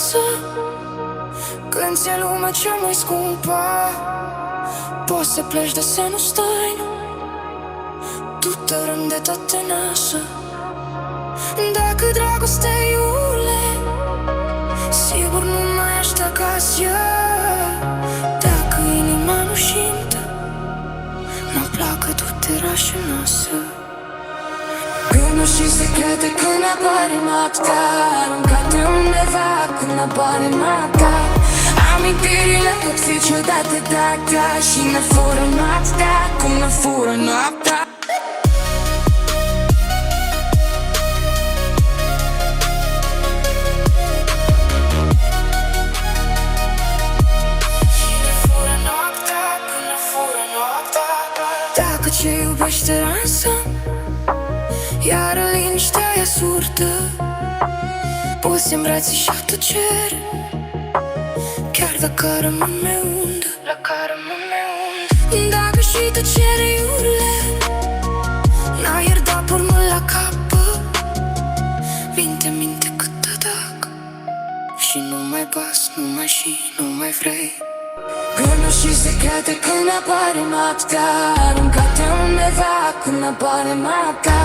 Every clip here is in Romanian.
acasă, când ți-e lumea cea mai scumpă, poți să pleci, dar să nu stai, nu. Tu tărâm de toate nașă. Dacă dragostea e ule, sigur nu mai ești acasă. Dacă inima nu simte, n-o placă, du-te rașinoasă. Gânduri și secrete când apare noaptea, aruncate undeva când apare noaptea. Amintirile pot fi ciudate dacă și ne fură noaptea, cum ne fură noaptea. Dacă ce iubește era în somn, iar liniștea e surdă, poți îmbrățișa tăcere, chiar dacă rămâne undă. Dacă și tăcere iurle, n-ai ierdat purmă la capă, minte cât te dacă, și nu mai pas, nu mai și, nu mai vrei. Gânduri și secrete când apare noaptea, aruncate undeva când apare noaptea.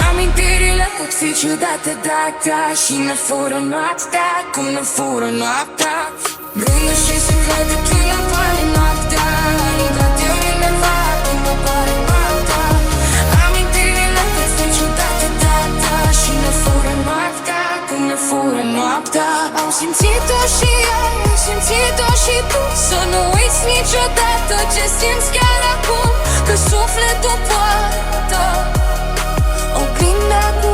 Amintirile pot fi ciudate dacă și ne fură noaptea, cum ne fură noaptea. Gânduri și secrete când apare noaptea, aruncate undeva când apare noaptea. Amintirile pot fi ciudate dacă și ne fură noaptea, cum ne fură noaptea. Am simțit-o și eu, am simțit-o și tu, să nu uiți niciodată ce simți chiar acum, că sufletul poartă oglinda cu